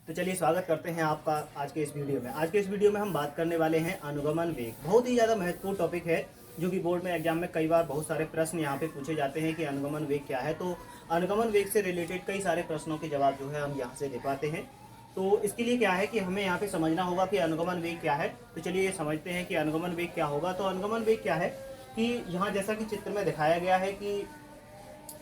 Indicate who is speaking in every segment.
Speaker 1: तो चलिए स्वागत करते हैं आपका आज के इस वीडियो में। आज के इस वीडियो में हम बात करने वाले हैं अनुगमन वेग। बहुत ही ज़्यादा महत्वपूर्ण टॉपिक है जो कि बोर्ड में एग्जाम में कई बार बहुत सारे प्रश्न यहाँ पे पूछे जाते हैं कि अनुगमन वेग क्या है। तो अनुगमन वेग से रिलेटेड कई सारे प्रश्नों के जवाब जो है हम यहाँ से दे पाते हैं। तो इसके लिए क्या है कि हमें यहाँ पे समझना होगा कि अनुगमन वेग क्या है। तो चलिए समझते हैं कि अनुगमन वेग क्या होगा। तो अनुगमन वेग क्या है कि यहाँ जैसा कि चित्र में दिखाया गया है कि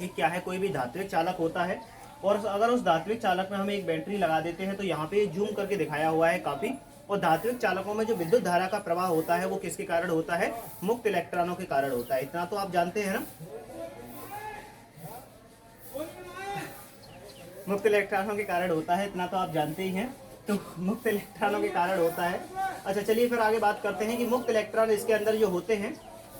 Speaker 1: क्या है, कोई भी धात्विक चालक होता है और अगर उस धात्विक चालक में हम एक बैटरी लगा देते हैं तो यहाँ पे जूम करके दिखाया हुआ है काफी। और धात्विक चालकों में जो विद्युत धारा का प्रवाह होता है वो किसके कारण होता है? मुक्त इलेक्ट्रॉनों के कारण होता है। इतना तो आप जानते हैं ना, मुक्त इलेक्ट्रॉनों के कारण होता है, इतना तो आप जानते ही हैं। तो मुक्त इलेक्ट्रॉनों के कारण होता है। अच्छा चलिए फिर आगे बात करते हैं कि मुक्त इलेक्ट्रॉन इसके अंदर जो होते हैं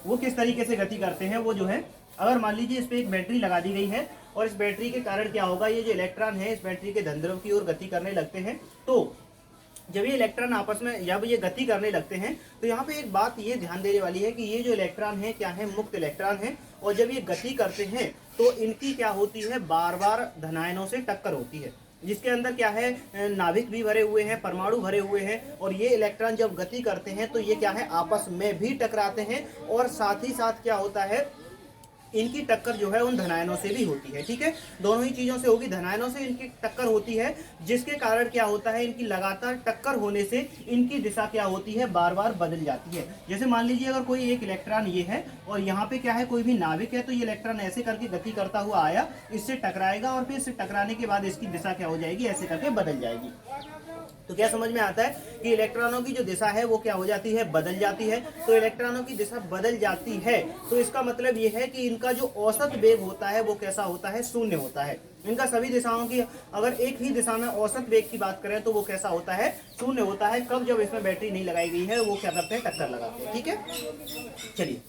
Speaker 1: वो किस तरीके से गति करते हैं। वो जो है, अगर मान लीजिए इस पे एक बैटरी लगा दी गई है और इस बैटरी के कारण क्या होगा, ये जो इलेक्ट्रॉन है इस बैटरी के धन ध्रुव की ओर गति करने लगते हैं। तो जब ये इलेक्ट्रॉन आपस में जब ये गति करने लगते हैं तो यहाँ पे एक बात ये ध्यान देने वाली है कि ये जो इलेक्ट्रॉन है क्या है, मुक्त इलेक्ट्रॉन है। और जब ये गति करते हैं तो इनकी क्या होती है, बार बार धनायनों से टक्कर होती है, जिसके अंदर क्या है, नाभिक भी भरे हुए हैं, परमाणु भरे हुए हैं। और ये इलेक्ट्रॉन जब गति करते हैं तो ये क्या है, आपस में भी टकराते हैं और साथ ही साथ क्या होता है, इनकी टक्कर जो है उन धनायनों से भी होती है। ठीक है, दोनों ही चीजों से होगी, धनायनों से इनकी टक्कर होती है, जिसके कारण क्या होता है, इनकी लगातार टक्कर होने से इनकी दिशा क्या होती है, बार बार बदल जाती है। जैसे मान लीजिए अगर कोई एक इलेक्ट्रॉन ये है और यहाँ पे क्या है, कोई भी नाभिक है, तो ये इलेक्ट्रॉन ऐसे करके गति करता हुआ आया, इससे टकराएगा और फिर इससे टकराने के बाद इसकी दिशा क्या हो जाएगी, ऐसे करके बदल जाएगी। तो क्या समझ में आता है कि इलेक्ट्रॉनों की जो दिशा है वो क्या हो जाती है, बदल जाती है। तो इलेक्ट्रॉनों की दिशा बदल जाती है तो इसका मतलब ये है कि इनका जो औसत वेग होता है वो कैसा होता है, शून्य होता है। इनका सभी दिशाओं की अगर एक ही दिशा में औसत वेग की बात करें तो वो कैसा होता है, शून्य होता है। कब? जब इसमें बैटरी नहीं लगाई गई है, वो क्या करते हैं, टक्कर लगाते हैं। ठीक है, चलिए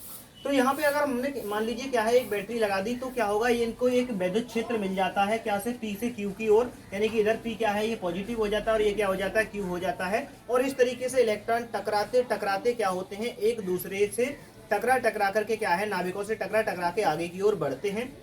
Speaker 1: तो यहाँ पे अगर हमने मान लीजिए क्या है, एक बैटरी लगा दी तो क्या होगा, ये इनको एक विद्युत क्षेत्र मिल जाता है, क्या से P से Q की ओर, यानी कि इधर P क्या है, ये पॉजिटिव हो जाता है और ये क्या हो जाता है, Q हो जाता है। और इस तरीके से इलेक्ट्रॉन टकराते टकराते क्या होते हैं, एक दूसरे से टकरा टकरा करके क्या है, नाभिकों से टकरा टकरा के आगे की ओर बढ़ते हैं।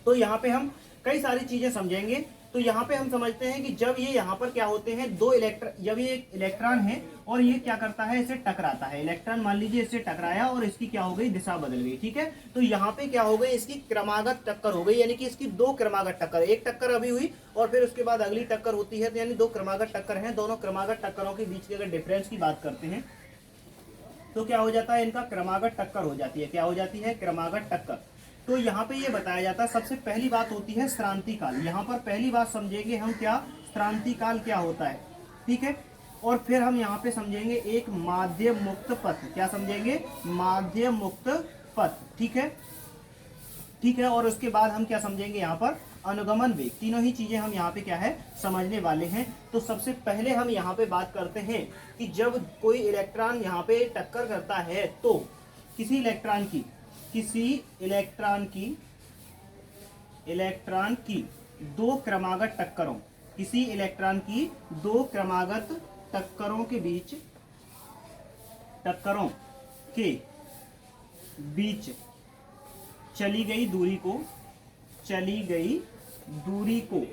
Speaker 1: तो यहाँ पे हम कई सारी चीजें समझेंगे। तो यहाँ पे हम समझते हैं कि जब ये यहाँ पर क्या होते हैं, दो इलेक्ट्रॉन, जब ये एक इलेक्ट्रॉन है और ये क्या करता है, इसे टकराता है, इलेक्ट्रॉन मान लीजिए इससे टकराया और इसकी क्या हो गई, दिशा बदल गई। ठीक है, तो यहाँ पे क्या हो गई, इसकी क्रमागत टक्कर हो गई, यानी कि इसकी दो क्रमागत टक्कर, एक टक्कर अभी हुई और फिर उसके बाद अगली टक्कर होती है, तो यानी दो क्रमागत टक्कर है। दोनों क्रमागत टक्करों के बीच के अगर डिफरेंस की बात करते हैं तो क्या हो जाता है, इनका क्रमागत टक्कर हो जाती है। क्या हो जाती है, क्रमागत टक्कर। तो यहाँ पे ये बताया जाता है, सबसे पहली बात होती है श्रांति काल। यहाँ पर पहली बात समझेंगे हम क्या, श्रांति काल क्या होता है। ठीक है, और फिर हम यहाँ पे समझेंगे एक माध्य मुक्त पथ। क्या समझेंगे, माध्य मुक्त पथ। ठीक है, ठीक है, और उसके बाद हम क्या समझेंगे यहाँ पर, अनुगमन वेग। तीनों ही चीजें हम यहाँ पे क्या है, समझने वाले हैं। तो सबसे पहले हम यहाँ पे बात करते हैं कि जब कोई इलेक्ट्रॉन यहाँ पे टक्कर करता है तो किसी इलेक्ट्रॉन की दो क्रमागत टक्करों, किसी इलेक्ट्रॉन की दो क्रमागत टक्करों के बीच, टक्करों के बीच चली गई दूरी को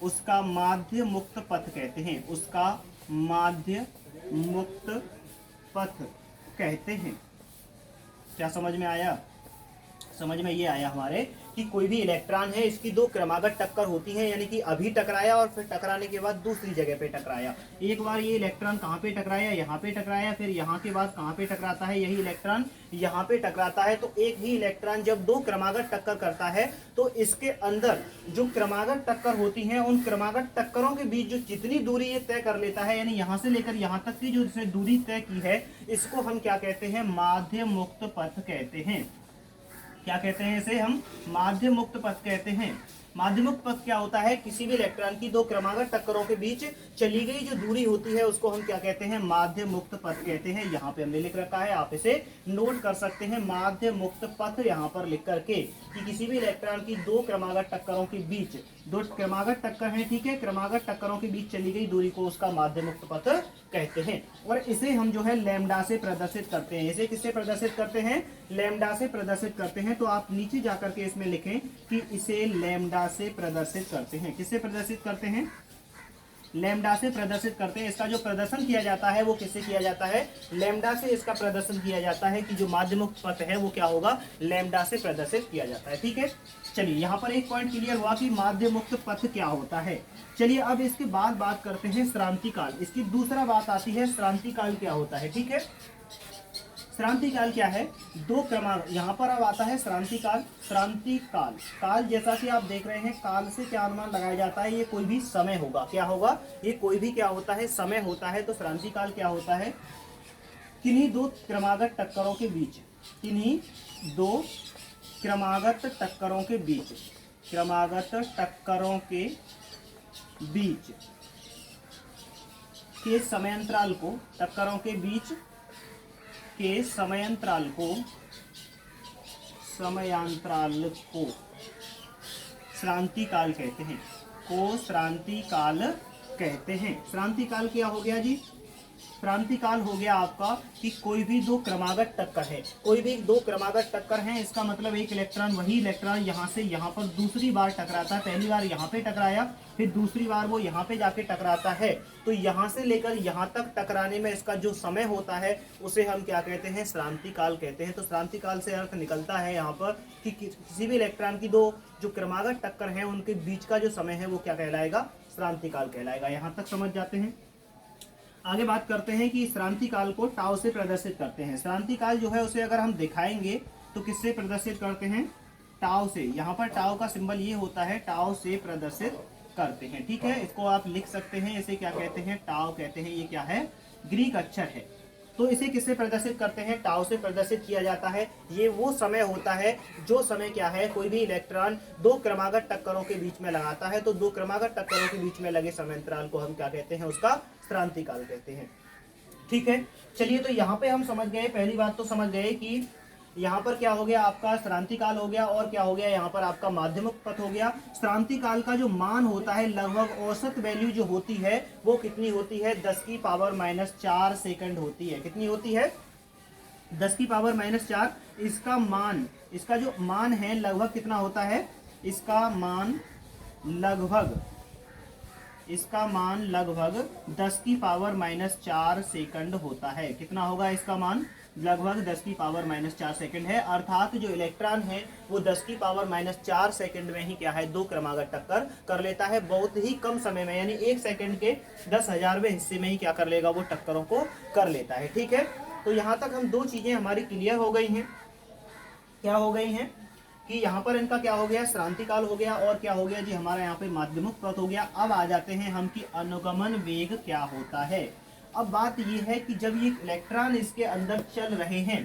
Speaker 1: उसका माध्य मुक्त पथ कहते हैं, उसका माध्य मुक्त पथ कहते हैं। क्या समझ में आया? समझ में ये आया हमारे कि कोई भी इलेक्ट्रॉन है, इसकी दो क्रमागत टक्कर होती है, यानी कि अभी टकराया और फिर टकराने के बाद दूसरी जगह पे टकराया। एक बार ये इलेक्ट्रॉन कहाँ पे टकराया, यहाँ पे टकराया, फिर यहाँ के बाद कहाँ पे टकराता है, यही इलेक्ट्रॉन यहाँ पे टकराता है। तो एक ही इलेक्ट्रॉन जब दो क्रमागत टक्कर करता है तो इसके अंदर जो क्रमागत टक्कर होती है, उन क्रमागत टक्करों के बीच जो जितनी दूरी ये तय कर लेता है, यानी यहाँ से लेकर यहाँ तक की जो इसने दूरी तय की है, इसको हम क्या कहते हैं, माध्य मुक्त पथ कहते हैं। क्या कहते हैं इसे हम, माध्य मुक्त पथ कहते हैं। माध्य मुक्त पथ क्या होता है, किसी भी इलेक्ट्रॉन की दो क्रमागत टक्करों के बीच चली गई जो दूरी होती है उसको हम क्या कहते हैं, माध्य मुक्त पथ कहते हैं। यहाँ पे हमने लिख रखा है, आप इसे नोट कर सकते हैं, माध्य मुक्त पथ यहाँ पर लिख करके कि किसी भी इलेक्ट्रॉन की दो क्रमागत टक्करों के बीच, दो क्रमागत टक्कर है, ठीक है, क्रमागत टक्करों के बीच चली गई दूरी को उसका माध्य मुक्त पथ कहते हैं। और इसे हम जो है लैम्डा से प्रदर्शित करते हैं। इसे किससे प्रदर्शित करते हैं, लैम्डा से प्रदर्शित करते हैं। तो आप नीचे जाकर के इसमें लिखें कि इसे लैम्डा से प्रदर्शित करते हैं। किससे प्रदर्शित करते हैं? लैम्डा से प्रदर्शित करते हैं। इसका जो प्रदर्शन किया जाता है वो किससे किया जाता है? लैम्डा से इसका प्रदर्शन किया जाता है कि जो माध्यमुक्त पथ है वो क्या होगा? लैम्डा से प्रदर्शित किया जाता है। ठीक है, चलिए यहाँ पर एक पॉइंट क्लियर हुआ कि माध्यमुक्त पथ क्या होता है। चलिए अब इसके बाद बात करते हैं श्रांति काल। इसकी दूसरा बात आती है श्रांति काल क्या होता है। ठीक है, श्रांति काल क्या है? दो क्रमांक, यहाँ पर अब आता है श्रांति काल। श्रांति काल, काल जैसा कि आप देख रहे हैं, काल से क्या अनुमान लगाया जाता है? ये कोई भी समय होगा। क्या होगा? ये कोई भी क्या होता है? समय होता है। तो श्रांति काल क्या होता है? किन्हीं दो क्रमागत टक्करों के बीच, किन्हीं दो क्रमागत टक्करों के बीच, क्रमागत टक्करों के बीच के समयांतराल को, टक्करों के बीच के समयांतराल को श्रांति काल कहते हैं। को श्रांति काल कहते हैं। श्रांति काल क्या हो गया जी? श्रांति काल हो गया आपका कि कोई भी दो क्रमागत टक्कर है, कोई भी दो क्रमागत टक्कर है, इसका मतलब एक इलेक्ट्रॉन, वही इलेक्ट्रॉन यहाँ से यहाँ पर दूसरी बार टकराता है। पहली बार यहाँ पे टकराया, फिर दूसरी बार वो यहाँ पे जाके टकराता है। तो यहाँ से लेकर यहाँ तक टकराने में इसका जो समय होता है उसे हम क्या कहते हैं? श्रांति काल कहते हैं। तो श्रांति काल से अर्थ निकलता है यहाँ पर कि किसी भी इलेक्ट्रॉन की दो जो क्रमागत टक्कर है उनके बीच का जो समय है वो क्या कहलाएगा? श्रांति काल कहलाएगा। यहाँ तक समझ जाते हैं। आगे बात करते हैं कि श्रांति काल को टाउ से प्रदर्शित करते हैं। श्रांति काल जो है उसे अगर हम दिखाएंगे तो किससे प्रदर्शित करते हैं? टाउ से। यहाँ पर टाउ का सिंबल ये होता है, टाउ से प्रदर्शित करते हैं। ठीक है, इसको आप लिख सकते हैं। इसे क्या कहते हैं? टाउ कहते हैं। ये क्या है? ग्रीक अक्षर है। तो इसे किससे प्रदर्शित करते हैं? टाउ से प्रदर्शित किया जाता है। ये वो समय होता है जो समय क्या है? कोई भी इलेक्ट्रॉन दो क्रमागत टक्करों के बीच में लगाता है। तो दो क्रमागत टक्करों के बीच में लगे समयांतराल को हम क्या कहते हैं? उसका श्रांति काल कहते हैं। ठीक है, चलिए तो यहाँ पे हम समझ गए, पहली बात तो समझ गए कि यहाँ पर क्या हो गया? आपका श्रांति काल हो गया, और क्या हो गया? यहाँ पर आपका माध्यमिक पथ हो गया। श्रांति काल का जो मान होता है, लगभग औसत वैल्यू जो होती है वो कितनी होती है? 10⁻⁴ सेकंड होती है। कितनी होती है? 10⁻⁴। इसका मान, इसका जो मान है लगभग कितना होता है? इसका मान लगभग 10⁻⁴ सेकंड होता है। कितना होगा इसका मान? लगभग 10⁻⁴ सेकंड है। अर्थात जो इलेक्ट्रॉन है वो 10⁻⁴ सेकंड में ही क्या है? दो क्रमागत टक्कर कर लेता है। बहुत ही कम समय में, यानी एक सेकंड के 10,000वें हिस्से में ही क्या कर लेगा? वो टक्करों को कर लेता है। ठीक है, तो यहाँ तक हम दो चीजें हमारी क्लियर हो गई हैं। क्या हो गई हैं? कि यहाँ पर इनका क्या हो गया? श्रांति काल हो गया, और क्या हो गया जी? हमारा यहाँ पे माध्यमिक पथ हो गया। अब आ जाते हैं हम कि अनुगमन वेग क्या होता है। अब बात यह है कि जब ये इलेक्ट्रॉन इसके अंदर चल रहे हैं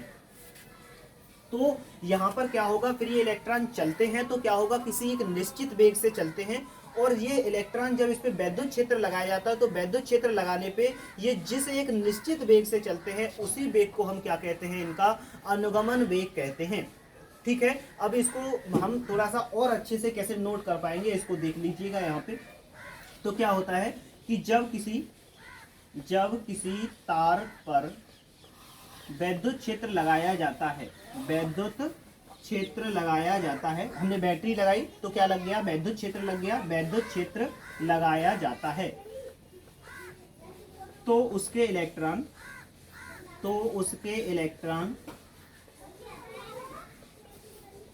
Speaker 1: तो यहाँ पर क्या होगा? फिर ये इलेक्ट्रॉन चलते हैं तो क्या होगा? किसी एक निश्चित वेग से चलते हैं, और ये इलेक्ट्रॉन जब इस पे वैद्युत क्षेत्र लगाया जाता है तो वैद्युत क्षेत्र लगाने पे ये जिस एक निश्चित वेग से चलते हैं उसी वेग को हम क्या कहते हैं? इनका अनुगमन वेग कहते हैं। ठीक है, अब इसको हम थोड़ा सा और अच्छे से कैसे नोट कर पाएंगे, इसको देख लीजिएगा यहाँ पे। तो क्या होता है कि जब किसी तार पर वैद्युत क्षेत्र लगाया जाता है, वैद्युत क्षेत्र लगाया जाता है, हमने बैटरी लगाई तो क्या लग गया? वैद्युत क्षेत्र लग गया। वैद्युत क्षेत्र लगाया जाता है तो उसके इलेक्ट्रॉन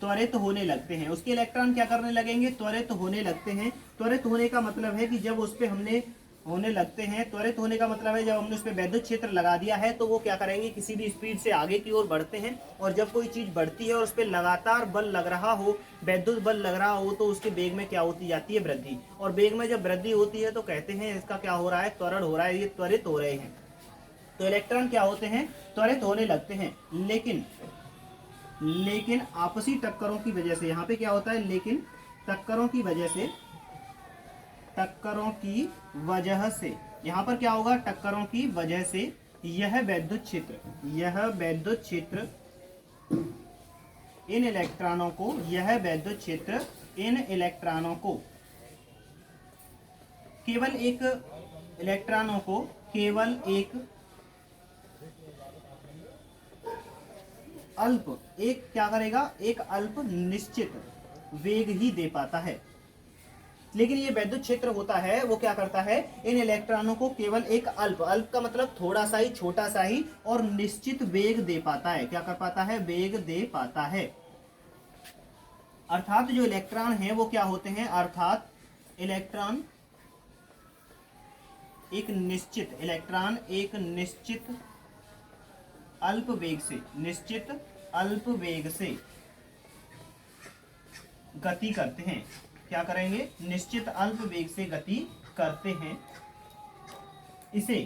Speaker 1: त्वरित होने लगते हैं। उसके इलेक्ट्रॉन क्या करने लगेंगे? त्वरित होने लगते हैं। त्वरित होने का मतलब है कि जब उस पे हमने होने लगते हैं, त्वरित होने का मतलब है जब हमने उस पे वैद्युत क्षेत्र लगा दिया है तो वो क्या करेंगे? किसी भी स्पीड से आगे की ओर बढ़ते हैं। और जब कोई चीज बढ़ती है और उस पे लगातार बल लग रहा हो, वैद्युत बल लग रहा हो, तो उसके वेग में क्या होती जाती है? वृद्धि। और वेग में जब वृद्धि होती है तो कहते हैं इसका क्या हो रहा है? त्वरण हो रहा है, ये त्वरित हो रहे हैं। तो इलेक्ट्रॉन क्या होते हैं? त्वरित होने लगते हैं। लेकिन आपसी टक्करों की वजह से, यहाँ पे क्या होता है? लेकिन टक्करों की वजह से यहाँ पर क्या होगा? टक्करों की वजह से यह वैद्युत क्षेत्र इन इलेक्ट्रॉनों को केवल एक क्या करेगा, एक अल्प निश्चित वेग ही दे पाता है। लेकिन ये वैद्युत क्षेत्र होता है वो क्या करता है, इन इलेक्ट्रॉनों को केवल एक अल्प का मतलब थोड़ा सा ही, छोटा सा ही और निश्चित वेग दे पाता है। क्या कर पाता है, वेग दे पाता है। अर्थात जो इलेक्ट्रॉन है वो क्या होते हैं, अर्थात इलेक्ट्रॉन एक निश्चित अल्प वेग से गति करते हैं। क्या करेंगे, निश्चित अल्प वेग से गति करते हैं। इसे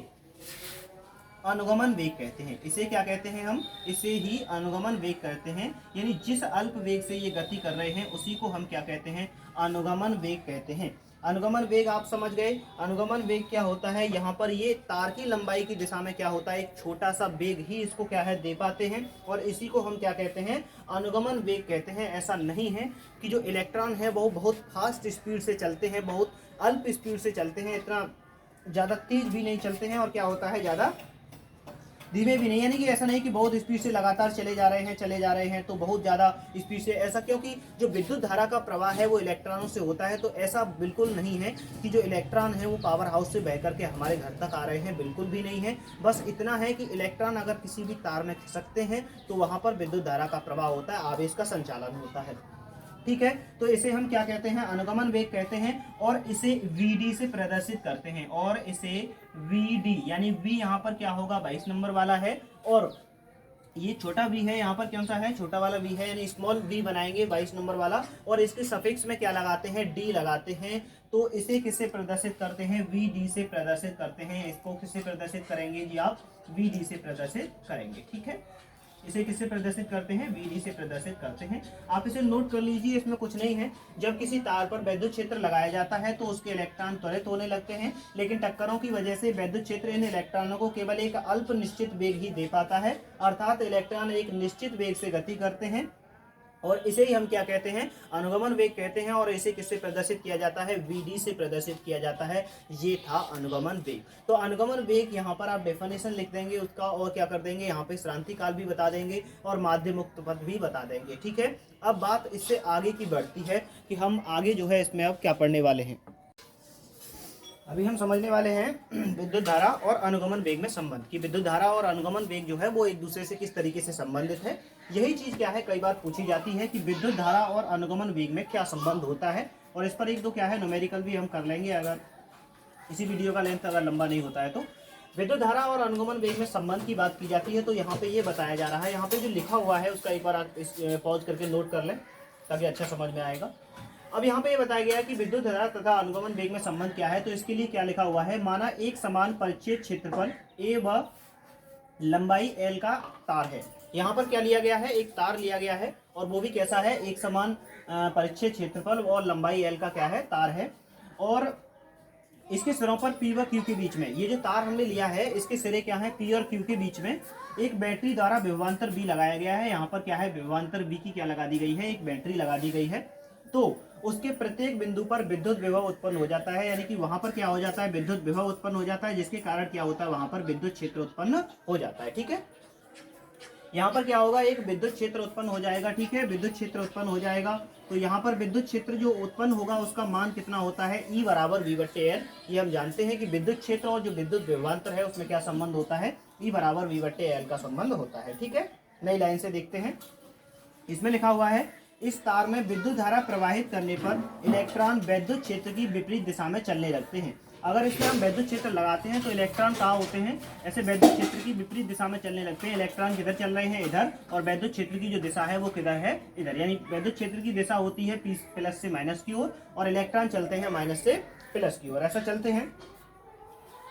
Speaker 1: अनुगमन वेग कहते हैं। इसे क्या कहते हैं हम, इसे ही अनुगमन वेग कहते हैं। यानी जिस अल्प वेग से ये गति कर रहे हैं उसी को हम क्या कहते हैं, अनुगमन वेग कहते हैं। अनुगमन वेग आप समझ गए। अनुगमन वेग क्या होता है, यहाँ पर ये तार की लंबाई की दिशा में क्या होता है, एक छोटा सा वेग ही इसको क्या है, दे पाते हैं, और इसी को हम क्या कहते हैं, अनुगमन वेग कहते हैं। ऐसा नहीं है कि जो इलेक्ट्रॉन है वो बहुत फास्ट स्पीड से चलते हैं, बहुत अल्प स्पीड से चलते हैं, इतना ज़्यादा तेज भी नहीं चलते हैं, और क्या होता है, ज़्यादा धीमे भी नहीं। यानी कि ऐसा नहीं कि बहुत स्पीड से लगातार चले जा रहे हैं तो बहुत ज़्यादा स्पीड से, ऐसा क्योंकि जो विद्युत धारा का प्रवाह है वो इलेक्ट्रॉनों से होता है। तो ऐसा बिल्कुल नहीं है कि जो इलेक्ट्रॉन है वो पावर हाउस से बह करके हमारे घर तक आ रहे हैं, बिल्कुल भी नहीं है। बस इतना है कि इलेक्ट्रॉन अगर किसी भी तार में खिसकते हैं तो वहाँ पर विद्युत धारा का प्रवाह होता है, आवेश का संचालन होता है। ठीक है, तो इसे हम क्या कहते हैं, अनुगमन वेग कहते हैं, और इसे Vd से प्रदर्शित करते हैं। और इसे Vd यानी V यहाँ पर क्या होगा, 22 नंबर वाला है, और ये छोटा v है, यहाँ पर कौन सा है, छोटा वाला v है, यानी स्मॉल v बनाएंगे 22 नंबर वाला, और इसके सफिक्स में क्या लगाते हैं, d लगाते हैं। तो इसे किससे प्रदर्शित करते हैं, Vd से प्रदर्शित करते हैं। इसको किससे प्रदर्शित करेंगे जी आप, Vd से प्रदर्शित करेंगे। ठीक है, इसे किससे प्रदर्शित करते हैं, Vd से प्रदर्शित करते हैं। आप इसे नोट कर लीजिए, इसमें कुछ नहीं है। जब किसी तार पर वैद्युत क्षेत्र लगाया जाता है तो उसके इलेक्ट्रॉन त्वरित होने लगते हैं, लेकिन टक्करों की वजह से वैद्युत क्षेत्र इन इलेक्ट्रॉनों को केवल एक अल्प निश्चित वेग ही दे पाता है। अर्थात इलेक्ट्रॉन एक निश्चित वेग से गति करते हैं, और इसे ही हम क्या कहते हैं, अनुगमन वेग कहते हैं। और इसे किससे प्रदर्शित किया जाता है, Vd से प्रदर्शित किया जाता है। ये था अनुगमन वेग। तो अनुगमन वेग यहाँ पर आप डेफिनेशन लिख देंगे उसका, और क्या कर देंगे, यहाँ पे क्रांति काल भी बता देंगे और माध्य मुक्त पथ भी बता देंगे। ठीक है, अब बात इससे आगे की बढ़ती है कि हम आगे जो है इसमें अब क्या पढ़ने वाले हैं। अभी हम समझने वाले हैं विद्युत धारा और अनुगमन वेग में संबंध, कि विद्युत धारा और अनुगमन वेग जो है वो एक दूसरे से किस तरीके से संबंधित है। यही चीज़ क्या है, कई बार पूछी जाती है कि विद्युत धारा और अनुगमन वेग में क्या संबंध होता है, और इस पर एक दो क्या है न्यूमेरिकल भी हम कर लेंगे, अगर इसी वीडियो का लेंथ अगर लंबा नहीं होता है तो। विद्युत धारा और अनुगमन वेग में संबंध की बात की जाती है तो यहाँ पे ये बताया जा रहा है, यहाँ पे जो लिखा हुआ है उसका एक बार आप पॉज करके नोट कर लें ताकि अच्छा समझ में आएगा। अब यहाँ पे ये बताया गया है कि विद्युत धारा तथा अनुगमन वेग में संबंध क्या है। तो इसके लिए क्या लिखा हुआ है, माना एक समान परिच्छेद क्षेत्रफल a व लंबाई l का तार है। यहाँ पर क्या लिया गया है, एक तार लिया गया है, और वो भी कैसा है, एक समान परिच्छेद क्षेत्रफल और लंबाई l का क्या है, तार है। और इसके सिरों पर P व Q के बीच में, ये जो तार हमने लिया है इसके सिरे क्या है, P और Q के बीच में एक बैटरी द्वारा विभवांतर B लगाया गया है। यहाँ पर क्या है, विभवांतर B की क्या लगा दी गई है, एक बैटरी लगा दी गई है। तो उसके प्रत्येक बिंदु पर विद्युत विभव उत्पन्न हो जाता है, यानी कि वहां पर क्या हो जाता है, विद्युत विभव उत्पन्न हो जाता है, जिसके कारण क्या होता है, वहां पर विद्युत क्षेत्र उत्पन्न हो जाता है। ठीक है, यहाँ पर क्या होगा, एक विद्युत क्षेत्र उत्पन्न हो जाएगा। ठीक है, विद्युत क्षेत्र उत्पन्न हो जाएगा। तो यहाँ पर विद्युत क्षेत्र जो उत्पन्न होगा उसका मान कितना होता है, E बराबर V/L। ये हम जानते हैं कि विद्युत क्षेत्र और जो विद्युत विभवांतर है उसमें क्या संबंध होता है, E बराबर V/L का संबंध होता है। ठीक है, नई लाइन से देखते हैं, इसमें लिखा हुआ है, इस तार में विद्युत धारा प्रवाहित करने पर इलेक्ट्रॉन वैद्युत क्षेत्र की विपरीत दिशा में चलने लगते हैं। अगर इसमें हम वैद्युत क्षेत्र लगाते हैं तो इलेक्ट्रॉन कहाँ होते हैं, ऐसे वैद्युत क्षेत्र की विपरीत दिशा में चलने लगते हैं। इलेक्ट्रॉन किधर चल रहे हैं, इधर, और वैद्युत क्षेत्र की जो दिशा है वो किधर है, इधर। यानी वैद्युत क्षेत्र की दिशा होती है प्लस से माइनस की ओर, और इलेक्ट्रॉन चलते हैं माइनस से प्लस की ओर, ऐसा चलते हैं,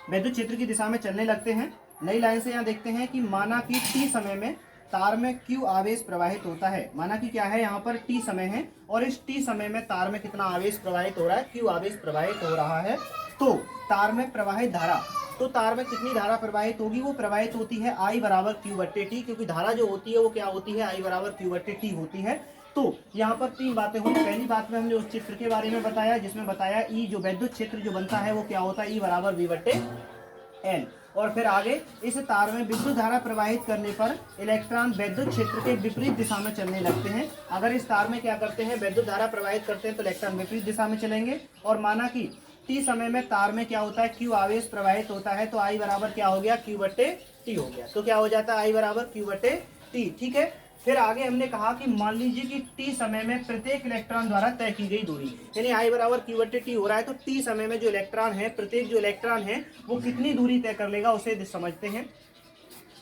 Speaker 1: वैद्युत क्षेत्र की दिशा में चलने लगते हैं। नई लाइन से यहाँ देखते हैं कि माना कि t समय में तार में Q आवेश प्रवाहित होता है। माना कि क्या है, यहाँ पर t समय है, और इस t समय में तार में कितना आवेश प्रवाहित हो रहा है, Q आवेश प्रवाहित हो रहा है। तो तार में प्रवाहित धारा, तो तार में कितनी धारा प्रवाहित होगी, वो प्रवाहित होती है I बराबर Q/T, क्योंकि धारा जो होती है वो क्या होती है, I बराबर Q/T होती है। तो यहाँ पर तीन बातें हुई। पहली बात में हमने उस चित्र के बारे में बताया, जिसमें बताया E जो वैद्युत क्षेत्र जो बनता है वो क्या होता है, E बराबर V/L। और फिर आगे इस तार में विद्युत धारा प्रवाहित करने पर इलेक्ट्रॉन विद्युत क्षेत्र के विपरीत दिशा में चलने लगते हैं। अगर इस तार में क्या करते हैं, विद्युत धारा प्रवाहित करते हैं तो इलेक्ट्रॉन विपरीत दिशा में चलेंगे। और माना कि टी समय में तार में क्या होता है, क्यू आवेश प्रवाहित होता है, तो आई बराबर क्या हो गया, क्यू बटे टी हो गया। तो क्या हो जाता है, आई बराबर क्यू बटे टी। ठीक है, फिर आगे हमने कहा कि मान लीजिए कि टी समय में प्रत्येक इलेक्ट्रॉन द्वारा तय की गई दूरी, यानी आई बराबर क्यू बटे टी हो रहा है, तो टी समय में जो इलेक्ट्रॉन है, प्रत्येक जो इलेक्ट्रॉन है वो कितनी दूरी तय कर लेगा उसे समझते हैं।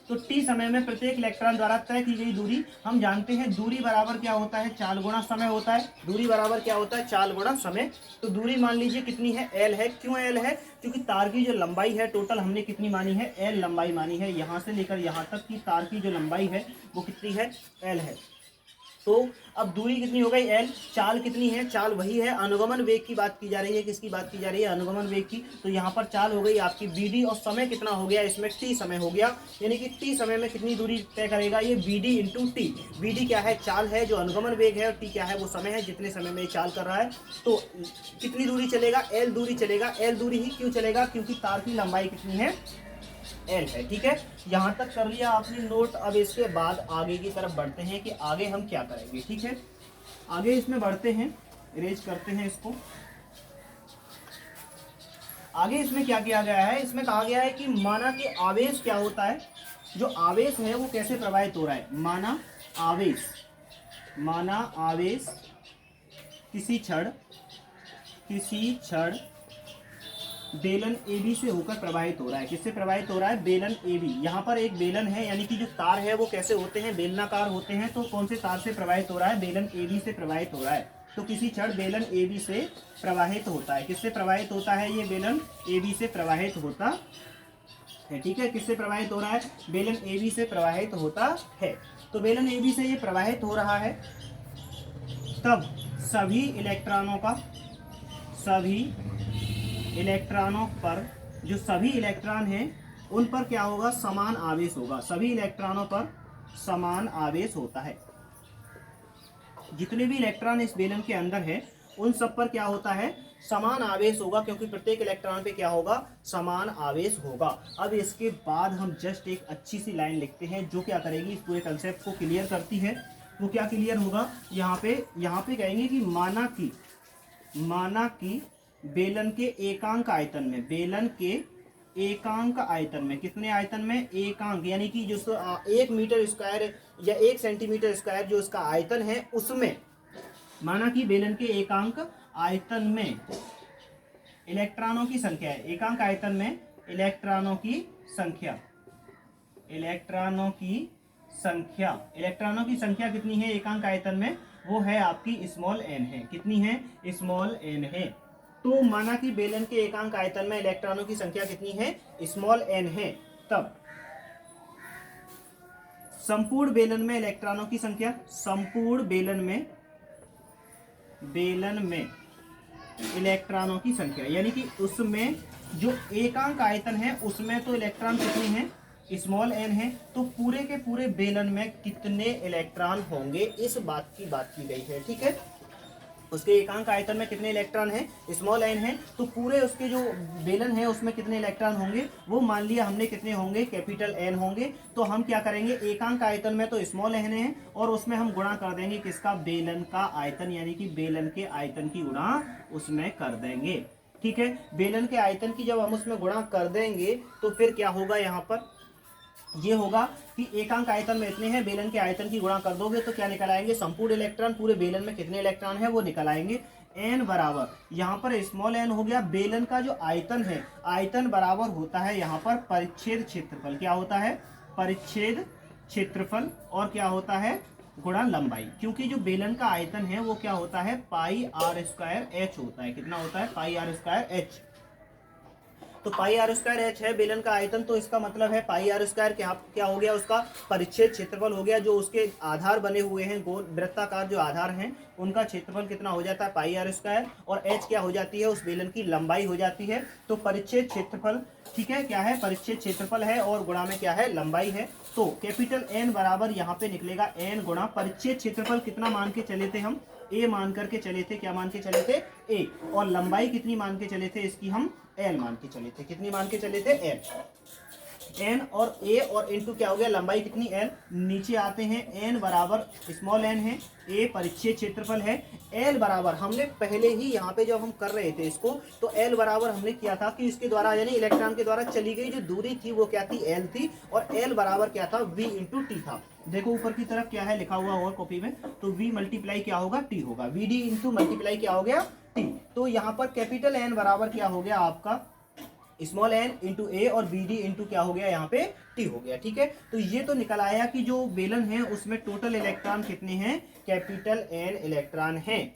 Speaker 1: तो टी समय में प्रत्येक इलेक्ट्रॉन द्वारा तय की गई दूरी हम जानते हैं, दूरी बराबर क्या होता है, चाल गुणा समय होता है। दूरी बराबर क्या होता है, चाल गुणा समय। तो दूरी मान लीजिए कितनी है, एल है। क्यों एल है, क्योंकि तार की जो लंबाई है टोटल हमने कितनी मानी है, एल लंबाई मानी है। यहाँ से लेकर यहाँ तक की तार की जो लंबाई है वो कितनी है, एल है। तो अब दूरी कितनी हो गई, एल। चाल कितनी है, चाल वही है, अनुगमन वेग की बात की जा रही है। किसकी बात की जा रही है, अनुगमन वेग की। तो यहाँ पर चाल हो गई आपकी बीडी, और समय कितना हो गया, इसमें टी समय हो गया। यानी कि टी समय में कितनी दूरी तय करेगा, ये बीडी इंटू टी। बीडी क्या है, चाल है जो अनुगमन वेग है, और टी क्या है, वो समय है जितने समय में चाल कर रहा है। तो कितनी दूरी चलेगा, एल दूरी चलेगा। एल दूरी ही क्यों चलेगा, क्योंकि तार की लंबाई कितनी है, एल है। ठीक है, यहां तक कर लिया आपने नोट। अब इसके बाद आगे की तरफ बढ़ते हैं कि आगे हम क्या करेंगे। ठीक है, आगे इसमें बढ़ते हैं, इरेज करते हैं इसको। आगे इसमें क्या किया गया है, इसमें कहा गया है कि माना कि आवेश क्या होता है, जो आवेश है वो कैसे प्रवाहित हो रहा है। माना आवेश किसी क्षण बेलन AB से होकर प्रवाहित हो रहा है। किससे प्रवाहित हो रहा है, बेलन AB। यहाँ पर एक बेलन है, यानी कि जो तार है वो कैसे होते हैं, बेलनाकार होते हैं। तो कौन से तार से प्रवाहित हो रहा है, बेलन AB से प्रवाहित हो रहा है। तो किसी क्षण बेलन AB से प्रवाहित होता है। किससे प्रवाहित होता है, ये बेलन AB से प्रवाहित होता है। ठीक है, किससे प्रवाहित हो रहा है, बेलन AB से प्रवाहित होता है। तो बेलन AB से ये प्रवाहित हो रहा है, तब सभी इलेक्ट्रॉनों पर जो सभी इलेक्ट्रॉन हैं उन पर क्या होगा, समान आवेश होगा। सभी इलेक्ट्रॉनों पर समान आवेश होता है। जितने भी इलेक्ट्रॉन इस बेलन के अंदर है उन सब पर क्या होता है, समान आवेश होगा, क्योंकि प्रत्येक इलेक्ट्रॉन पे क्या होगा, समान आवेश होगा। अब इसके बाद हम जस्ट एक अच्छी सी लाइन लिखते हैं जो क्या करेगी, इस पूरे कंसेप्ट को क्लियर करती है। वो क्या क्लियर होगा, यहाँ पे कहेंगे कि माना कि बेलन के एकांक आयतन में, कितने आयतन में, एकांक, यानी कि जो 1 मीटर स्क्वायर या 1 सेंटीमीटर स्क्वायर जो इसका आयतन है, उसमें माना कि बेलन के एकांक आयतन में इलेक्ट्रॉनों की संख्या है। एकांक आयतन में इलेक्ट्रॉनों की संख्या कितनी है एकांक आयतन में, वो है आपकी स्मॉल n है। कितनी है, स्मॉल n है। तो माना कि बेलन के एकांक आयतन में इलेक्ट्रॉनों की संख्या कितनी है, स्मॉल n है। तब संपूर्ण बेलन में इलेक्ट्रॉनों की संख्या, संपूर्ण बेलन में इलेक्ट्रॉनों की संख्या, यानी कि उसमें जो एकांक आयतन है उसमें तो इलेक्ट्रॉन कितने हैं, स्मॉल n है। तो पूरे के पूरे बेलन में कितने इलेक्ट्रॉन होंगे, इस बात की गई है। ठीक है, उसके एकांक आयतन में कितने इलेक्ट्रॉन हैं, स्मॉल n है। तो पूरे उसके जो बेलन है उसमें कितने इलेक्ट्रॉन होंगे, वो मान लिया हमने कितने होंगे, कैपिटल N होंगे। तो हम क्या करेंगे, एकांक आयतन में तो स्मॉल n है, और उसमें हम गुणा कर देंगे किसका, बेलन का आयतन, यानी कि बेलन के आयतन की गुणा उसमें कर देंगे। ठीक है, बेलन के आयतन की जब हम उसमें गुणा कर देंगे तो फिर क्या होगा, यहाँ पर ये होगा कि एकांक आयतन में इतने हैं, बेलन के आयतन की गुणा कर दोगे तो क्या निकल आएंगे, संपूर्ण इलेक्ट्रॉन पूरे बेलन में कितने इलेक्ट्रॉन है वो निकल आएंगे। n बराबर, यहाँ पर स्मॉल n हो गया, बेलन का जो आयतन है, आयतन बराबर होता है यहाँ पर परिच्छेद क्षेत्रफल। क्या होता है, परिच्छेद क्षेत्रफल, और क्या होता है, गुणा लंबाई। क्योंकि जो बेलन का आयतन है वो क्या होता है, पाई r स्क्वायर h होता है। कितना होता है, पाई r स्क्वायर h। तो पाई r स्क्वायर h है बेलन का आयतन, तो इसका मतलब है पाई r स्क्वायर क्या हो गया, उसका परिच्छेद क्षेत्रफल हो गया। जो उसके आधार बने हुए हैं, गोल वृत्ताकार जो आधार हैं, उनका क्षेत्रफल कितना हो जाता है, पाई r स्क्वायर, और h क्या हो जाती है, उस बेलन की लंबाई हो जाती है। तो परिच्छेद क्षेत्रफल, ठीक है, क्या है, परिच्छेद क्षेत्रफल है, और गुणा में क्या है, लंबाई है। तो कैपिटल N बराबर यहाँ पे निकलेगा n गुणा परिच्छेद क्षेत्रफल कितना मान के चले थे हम, a मान करके चले थे। क्या मान के चले थे, a। और लंबाई कितनी मान के चले थे इसकी, हम L मान के चले थे। कितनी मान के चले थे, L। एन और ए और इनटू क्या हो गया, लंबाई कितनी एल, नीचे आते हैं एन बराबर स्मॉल एन है, ए परिच्छेद क्षेत्रफल है, एल बराबर हमने पहले ही यहाँ पे जब हम कर रहे थे इसको तो एल बराबर हमने किया था कि इसके द्वारा यानी इलेक्ट्रॉन के द्वारा चली गई जो दूरी थी वो क्या थी, एल थी, और एल बराबर क्या था, वी इंटू टी था। देखो ऊपर की तरफ क्या है लिखा हुआ और कॉपी में, तो v मल्टीप्लाई क्या होगा, t होगा, वी डी इंटू मल्टीप्लाई क्या हो गया, t। तो यहाँ पर कैपिटल एन बराबर क्या हो गया आपका स्मॉल एन इंटू ए और बी डी इंटू क्या हो गया यहाँ पे टी हो गया। ठीक है, तो ये तो निकल आया कि जो बेलन है उसमें टोटल इलेक्ट्रॉन कितने हैं, कैपिटल एन इलेक्ट्रॉन हैं।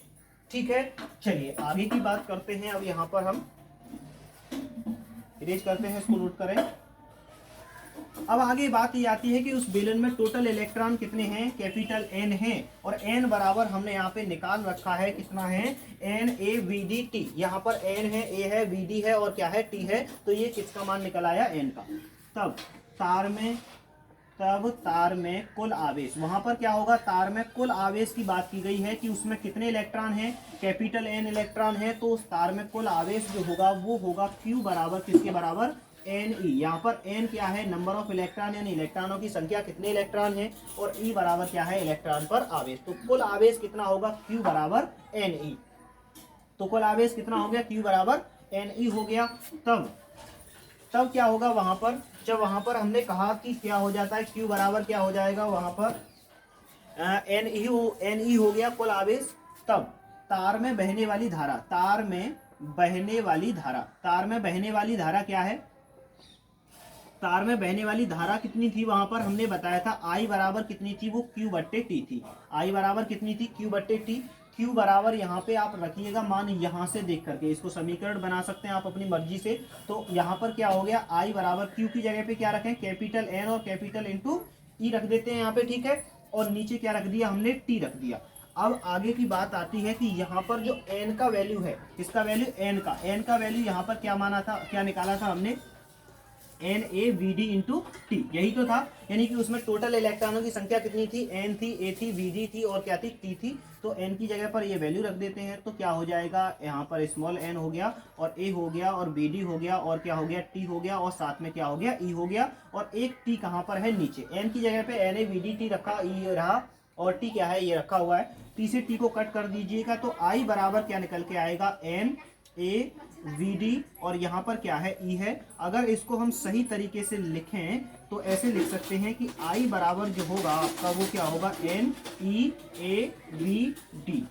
Speaker 1: ठीक है, चलिए आगे की बात करते हैं। अब यहाँ पर हम इरेज करते हैं, इसको नोट करें। अब आगे बात ये आती है कि उस बेलन में टोटल इलेक्ट्रॉन कितने हैं, कैपिटल एन है, और एन बराबर हमने यहाँ पे निकाल रखा है, कितना है, N A V D T. यहाँ पर एन है, ए है, वी डी है और क्या है, टी है। तो ये किसका मान निकल आया, एन का। तब तार में कुल आवेश, वहां पर क्या होगा, तार में कुल आवेश की बात की गई है कि उसमें कितने इलेक्ट्रॉन हैं, कैपिटल एन इलेक्ट्रॉन है। तो उस तार में कुल आवेश जो होगा वो होगा क्यू बराबर किसके बराबर, एन ई। यहाँ पर एन क्या है, नंबर ऑफ इलेक्ट्रॉन यानी इलेक्ट्रॉनों की संख्या, कितने इलेक्ट्रॉन है, और ई बराबर क्या है, इलेक्ट्रॉन पर आवेश। तो कुल आवेश कितना होगा, क्यू बराबर एन ई। तो कुल आवेश कितना हो गया, क्यू बराबर एन ई हो गया। तब क्या होगा वहां पर, जब वहां पर हमने कहा कि क्या हो जाता है, क्यू बराबर क्या हो जाएगा वहां पर एन ई हो गया कुल आवेश। तब तार में बहने वाली धारा, तार में बहने वाली धारा क्या है, तार में बहने वाली धारा कितनी थी, वहां पर हमने बताया था आई बराबर कितनी थी, वो क्यू बट्टे टी थी। आई बराबर कितनी थी, क्यू बट्टे टी। क्यू बराबर यहाँ पे आप रखिएगा मान, यहाँ से देख करके इसको समीकरण बना सकते हैं आप अपनी मर्जी से। तो यहाँ पर क्या हो गया, आई बराबर क्यू की जगह पे क्या रखें, कैपिटल एन और कैपिटल इंटू ई रख देते हैं यहाँ पे। ठीक है, और नीचे क्या रख दिया हमने, टी रख दिया। अब आगे की बात आती है कि यहाँ पर जो एन का वैल्यू है, किसका वैल्यू, एन का वैल्यू यहाँ पर क्या माना था, क्या निकाला था हमने, N A V D into T, यही तो था। यानी कि उसमें टोटल इलेक्ट्रॉनों की संख्या कितनी थी, एन थी, ए थी, वी डी थी और क्या थी, टी थी। तो एन की जगह पर ये वैल्यू रख देते हैं। तो क्या हो जाएगा, यहाँ पर स्मॉल एन हो गया और ए हो गया और बी डी हो गया और क्या हो गया, टी हो गया, और साथ में क्या हो गया, ई हो गया। और एक टी कहाँ पर है, नीचे। एन की जगह पे N A V D T रखा, ई रहा, और टी क्या है, ये रखा हुआ है। टी से टी को कट कर दीजिएगा तो आई बराबर क्या निकल के आएगा, एन ए वी डी, और यहाँ पर क्या है, ई है। अगर इसको हम सही तरीके से लिखें तो ऐसे लिख सकते हैं कि आई बराबर जो होगा आपका वो क्या होगा, N E A V D.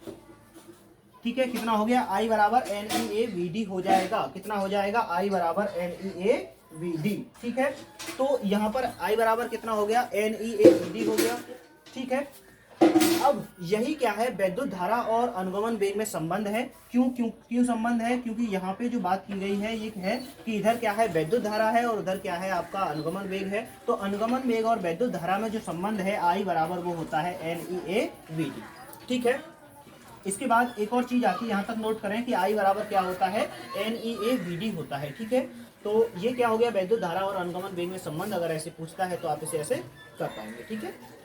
Speaker 1: ठीक है, कितना हो गया, आई बराबर N E A V D हो जाएगा। कितना हो जाएगा, आई बराबर N E A V D. ठीक है, तो यहाँ पर आई बराबर कितना हो गया, N E A V D हो गया। ठीक है, अब यही क्या है, वैद्युत धारा और अनुगमन वेग में संबंध है। क्यों संबंध है, क्योंकि यहाँ पे जो बात की गई है ये है कि इधर क्या है, वैद्युत धारा है और उधर क्या है आपका अनुगमन वेग है। तो अनुगमन वेग और वैद्युत धारा में जो संबंध है, आई बराबर वो होता है N E A V D. ठीक है, इसके बाद एक और चीज आती है, यहाँ तक नोट करें कि आई बराबर क्या होता है, N E A V D होता है। ठीक है, तो ये क्या हो गया, वैद्युत धारा और अनुगमन वेग में संबंध। अगर ऐसे पूछता है तो आप इसे ऐसे कर पाएंगे। ठीक है,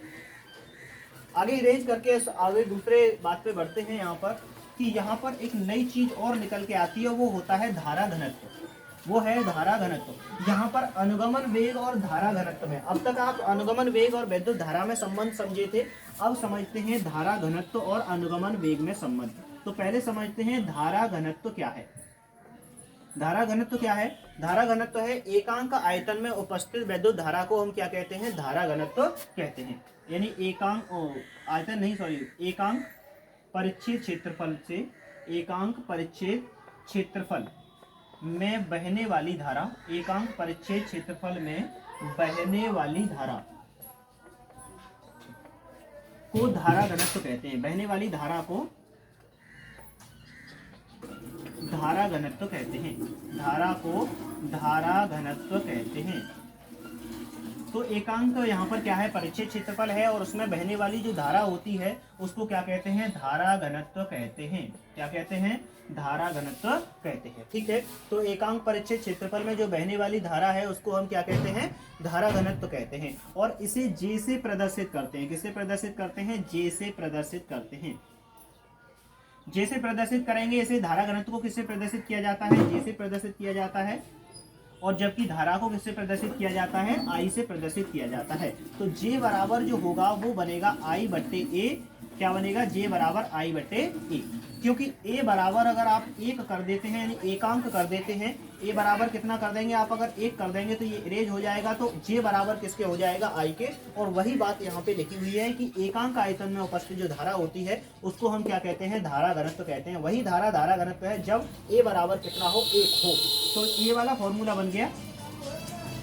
Speaker 1: आगे इरेंज करके आगे दूसरे बात पे बढ़ते हैं। यहाँ पर कि यहाँ पर एक नई चीज और निकल के आती है, वो होता है धारा घनत्व। वो है धारा घनत्व। यहाँ पर अनुगमन वेग और धारा घनत्व में, अब तक आप अनुगमन वेग और वैद्युत धारा में संबंध समझे थे, अब समझते हैं धारा घनत्व और अनुगमन वेग में संबंध। तो पहले समझते हैं धारा घनत्व क्या है। धारा घनत्व क्या है, धारा घनत्व है एकांक आयतन में उपस्थित वैद्युत धारा को हम क्या कहते हैं, धारा घनत्व कहते हैं। यानी एकांक परिच्छेद क्षेत्रफल से, एकांक परिच्छेद क्षेत्रफल में बहने वाली धारा, एकांक परिच्छेद क्षेत्रफल में बहने वाली धारा को धारा घनत्व कहते हैं। बहने वाली धारा को धारा घनत्व कहते हैं। धारा को धारा घनत्व कहते हैं। तो एकांक यहाँ पर क्या है, परिच्छेद क्षेत्रफल है और उसमें बहने वाली जो धारा होती है उसको क्या कहते हैं, धारा घनत्व कहते हैं। क्या कहते हैं, धारा घनत्व कहते हैं। ठीक है, तो एकांक परिच्छेद क्षेत्रफल में जो बहने वाली धारा है उसको हम क्या कहते हैं, धारा घनत्व कहते हैं। और इसे जे से प्रदर्शित करते हैं। किससे प्रदर्शित करते हैं, जे से प्रदर्शित करते हैं। जैसे प्रदर्शित करेंगे इसे, धारा घनत्व को किससे प्रदर्शित किया जाता है, जैसे प्रदर्शित किया जाता है, और जबकि धारा को किससे प्रदर्शित किया जाता है, आई से प्रदर्शित किया जाता है। तो जे बराबर जो होगा वो बनेगा आई बट्टे ए, क्या बनेगा, जे बराबर आई बट्टे ए, क्योंकि ए बराबर अगर आप एक कर देते हैं यानी एकांक कर देते हैं, ए बराबर कितना कर देंगे आप, अगर एक कर देंगे तो ये इरेज हो जाएगा, तो जे बराबर किसके हो जाएगा, आई के। और वही बात यहाँ पे लिखी हुई है कि एकांक आयतन में उपस्थित जो धारा होती है उसको हम क्या कहते हैं, धारा घनत्व कहते हैं। वही धारा घनत्व है जब ए बराबर कितना हो, एक हो। तो ये वाला फॉर्मूला बन गया,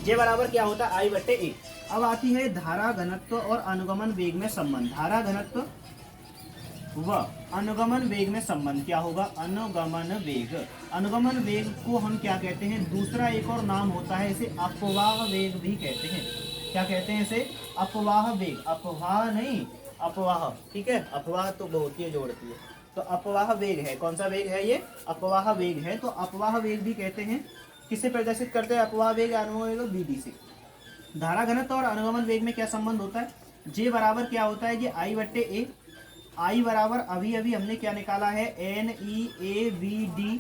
Speaker 1: जे बराबर क्या होता है, आई बट्टे ए। अब आती है धारा घनत्व और अनुगमन वेग में संबंध। धारा घनत्व व अनुगमन वेग में संबंध क्या होगा, अनुगमन वेग। अनुगमन वेग को हम क्या कहते हैं, दूसरा एक और नाम होता है, इसे अपवाह वेग भी कहते हैं। क्या कहते हैं इसे, अपवाह वेग, अपवाह नहीं अपवाह, ठीक है, अपवाह तो बहुत ही जोड़ती है, तो अपवाह वेग है। कौन सा वेग है ये, अपवाह वेग है। तो अपवाह वेग भी कहते हैं, किससे प्रदर्शित करते हैं अपवाह वेग, अनुगमन वेग बीडी से। धारा घनत्व और अनुगमन वेग में क्या संबंध होता है, जे बराबर क्या होता है, ये आई बट्टे ए। आई बराबर अभी अभी हमने क्या निकाला है, N E A V D,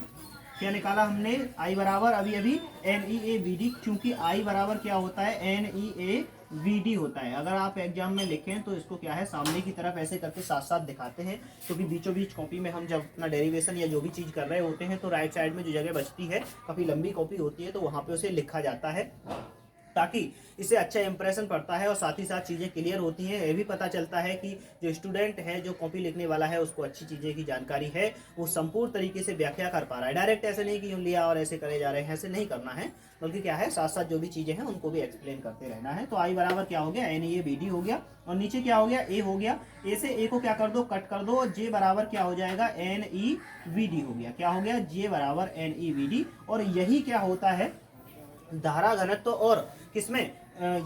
Speaker 1: क्या निकाला हमने, आई बराबर अभी अभी N E A V D, क्योंकि आई बराबर क्या होता है, N E A V D होता है। अगर आप एग्जाम में लिखें तो इसको क्या है, सामने की तरफ ऐसे करके साथ साथ दिखाते हैं, क्योंकि बीचों बीच कॉपी में हम जब अपना डेरिवेशन या जो भी चीज़ कर रहे होते हैं तो राइट साइड में जो जगह बचती है, काफ़ी लंबी कॉपी होती है, तो वहाँ पे उसे लिखा जाता है, ताकि इससे अच्छा इंप्रेशन पड़ता है और साथ ही साथ चीज़ें क्लियर होती हैं। ये भी पता चलता है कि जो स्टूडेंट है, जो कॉपी लिखने वाला है, उसको अच्छी चीज़ें की जानकारी है, वो संपूर्ण तरीके से व्याख्या कर पा रहा है। डायरेक्ट ऐसे नहीं कि लिया और ऐसे करे जा रहे हैं, ऐसे नहीं करना है, बल्कि क्या है, साथ साथ जो भी चीज़ें हैं उनको भी एक्सप्लेन करते रहना है। तो आई बराबर क्या हो गया, N E A B D हो गया, और नीचे क्या हो गया, ए हो गया। ए से ए को क्या कर दो, कट कर दो, और जे बराबर क्या हो जाएगा, एन ई वी डी हो गया। क्या हो गया, जे बराबर एन ई वी डी। और यही क्या होता है, धारा घनत्व और किसमें,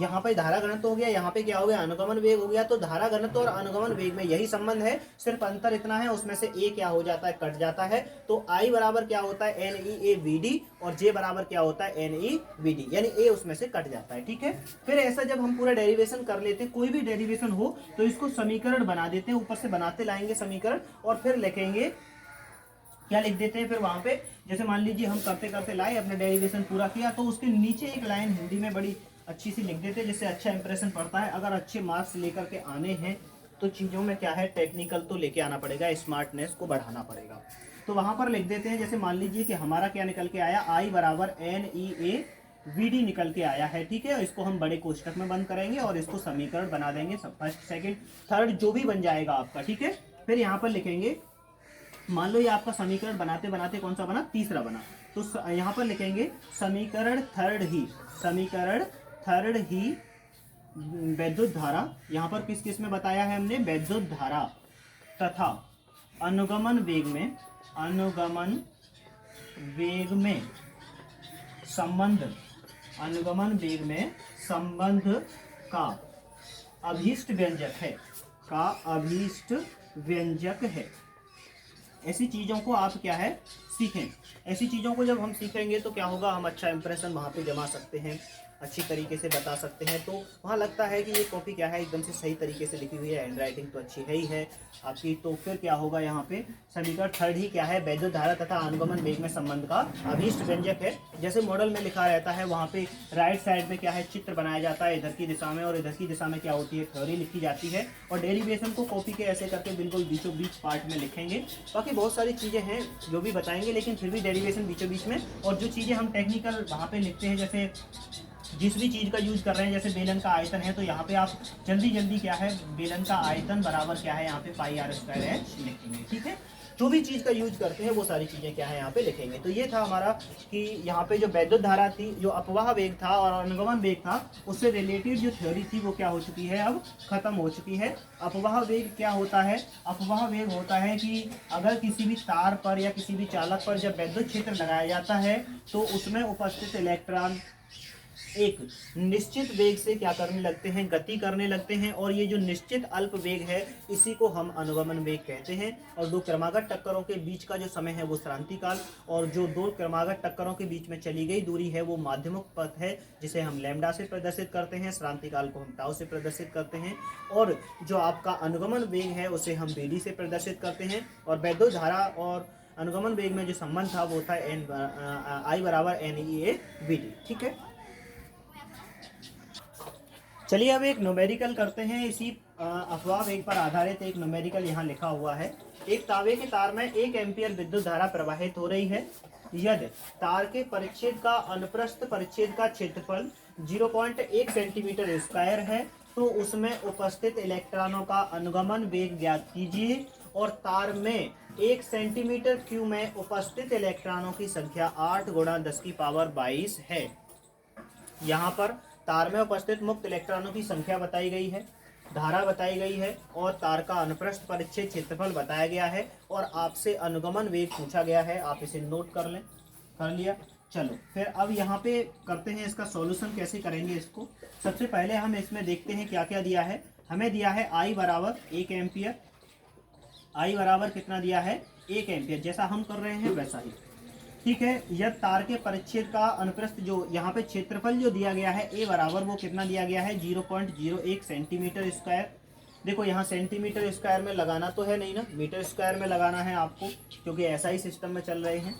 Speaker 1: यहाँ पे धारा घनत्व हो गया, यहाँ पे क्या हो गया, अनुगमन वेग हो गया। तो धारा घनत्व और अनुगमन वेग में यही संबंध है, सिर्फ अंतर इतना है, उसमें से ए क्या हो जाता है, कट जाता है। तो आई बराबर क्या होता है, N E A V D, और जे बराबर क्या होता है, एन ई वी डी, यानी ए उसमें से कट जाता है। ठीक है, फिर ऐसा जब हम पूरा डेरिवेशन कर लेते हैं, कोई भी डेरिवेशन हो तो इसको समीकरण बना देते हैं, ऊपर से बनाते लाएंगे समीकरण, और फिर लिखेंगे, क्या लिख देते हैं फिर वहां पे, जैसे मान लीजिए हम करते करते लाए, अपने डेरिवेशन पूरा किया, तो उसके नीचे एक लाइन हिंदी में बड़ी अच्छी सी लिख देते हैं, जिससे अच्छा इंप्रेशन पड़ता है। अगर अच्छे मार्क्स लेकर के आने हैं तो चीज़ों में क्या है, टेक्निकल तो लेके आना पड़ेगा, स्मार्टनेस को बढ़ाना पड़ेगा। तो वहां पर लिख देते हैं, जैसे मान लीजिए कि हमारा क्या निकल के आया, आई बराबर N E A V D निकल के आया है। ठीक है, इसको हम बड़े कोष्टक में बंद करेंगे और इसको समीकरण बना देंगे, फर्स्ट सेकेंड थर्ड जो भी बन जाएगा आपका। ठीक है, फिर यहाँ पर लिखेंगे, मान लो ये आपका समीकरण बनाते बनाते कौन सा बना, तीसरा बना, तो यहाँ पर लिखेंगे समीकरण थर्ड ही, समीकरण थर्ड ही वैद्युत धारा, यहाँ पर किस किस में बताया है हमने, वैद्युत धारा तथा अनुगमन वेग में, अनुगमन वेग में संबंध, अनुगमन वेग में संबंध का अभीष्ट व्यंजक है, का अभीष्ट व्यंजक है। ऐसी चीज़ों को आप क्या है, सीखें। ऐसी चीज़ों को जब हम सीखेंगे तो क्या होगा, हम अच्छा इंप्रेशन वहाँ पे जमा सकते हैं, अच्छी तरीके से बता सकते हैं। तो वहाँ लगता है कि ये कॉपी क्या है, एकदम से सही तरीके से लिखी हुई है, हैंड राइटिंग तो अच्छी है ही है आपकी। तो फिर क्या होगा, यहाँ पे समीकरण थर्ड ही क्या है, वैद्युत धारा तथा अनुगमन वेग में संबंध का अभीष्ट व्यंजक है। जैसे मॉडल में लिखा रहता है, वहाँ पे राइट साइड में क्या है, चित्र बनाया जाता है इधर की दिशा में, और इधर की दिशा में क्या होती है, थ्योरी लिखी जाती है। और डेरिवेशन को कॉपी के ऐसे करके बिल्कुल बीचों बीच पार्ट में लिखेंगे। बाकी बहुत सारी चीज़ें हैं जो भी बताएंगे, लेकिन फिर भी डेरिवेशन बीचों बीच में। और जो चीज़ें हम टेक्निकल वहाँ पे लिखते हैं, जैसे जिस भी चीज़ का यूज कर रहे हैं, जैसे बेलन का आयतन है, तो यहाँ पे आप जल्दी जल्दी क्या है, बेलन का आयतन बराबर क्या है, यहाँ पे पाई आर स्क्वायर है लिखेंगे। ठीक है, जो भी चीज़ का यूज करते हैं वो सारी चीज़ें क्या है यहाँ पे लिखेंगे। तो ये था हमारा कि यहाँ पे जो वैद्युत धारा थी, जो अपवाह वेग था और अनुगमन वेग था, उससे रिलेटेड जो थ्योरी थी वो क्या हो चुकी है, अब खत्म हो चुकी है। अपवाह वेग क्या होता है, अपवाह वेग होता है कि अगर किसी भी तार पर या किसी भी चालक पर जब विद्युत क्षेत्र लगाया जाता है तो उसमें उपस्थित इलेक्ट्रॉन एक निश्चित वेग से क्या करने लगते हैं, गति करने लगते हैं। और ये जो निश्चित अल्प वेग है, इसी को हम अनुगमन वेग कहते हैं। और दो क्रमागत टक्करों के बीच का जो समय है वो श्रांति काल, और जो दो क्रमागत टक्करों के बीच में चली गई दूरी है वो माध्यमिक पथ है, जिसे हम लैम्डा से प्रदर्शित करते हैं। श्रांति काल को हम टाउ से प्रदर्शित करते हैं। और जो आपका अनुगमन वेग है उसे हम बीडी से प्रदर्शित करते हैं। और वैद्युत धारा और अनुगमन वेग में जो संबंध था वो था एन आई बराबर N E A V D. ठीक है, चलिए अब एक न्यूमेरिकल करते हैं। इसी अफवाह वेग पर आधारित एक न्यूमेरिकल यहाँ लिखा हुआ है। एक तांबे के तार में 1 एम्पियर विद्युत धारा प्रवाहित हो रही है। यदि तार के परिच्छेद का अनुप्रस्थ परिच्छेद का क्षेत्रफल 0.1 सेंटीमीटर स्क्वायर है तो उसमें उपस्थित इलेक्ट्रॉनों का अनुगमन वेग ज्ञात कीजिए। और तार में 1 सेंटीमीटर क्यूब में उपस्थित इलेक्ट्रॉनों की संख्या 8 गुणा 10 की पावर 22 है। यहाँ पर तार में उपस्थित मुक्त इलेक्ट्रॉनों की संख्या बताई गई है, धारा बताई गई है और तार का अनुप्रस्थ परिच्छेद क्षेत्रफल बताया गया है और आपसे अनुगमन वेग पूछा गया है। आप इसे नोट कर लें। कर लिया। चलो फिर अब यहाँ पे करते हैं इसका सॉल्यूशन कैसे करेंगे इसको। सबसे पहले हम इसमें देखते हैं क्या क्या दिया है। हमें दिया है आई बराबर 1 एम्पियर। आई बराबर कितना दिया है 1 एम्पियर, जैसा हम कर रहे हैं वैसा ही। ठीक है, यह तार के परिच्छेद का अनुप्रस्थ जो यहाँ पे क्षेत्रफल जो दिया गया है ए बराबर वो कितना दिया गया है 0.01 सेंटीमीटर स्क्वायर। देखो यहाँ सेंटीमीटर स्क्वायर में लगाना तो है नहीं ना, मीटर स्क्वायर में लगाना है आपको, क्योंकि ऐसा ही सिस्टम में चल रहे हैं।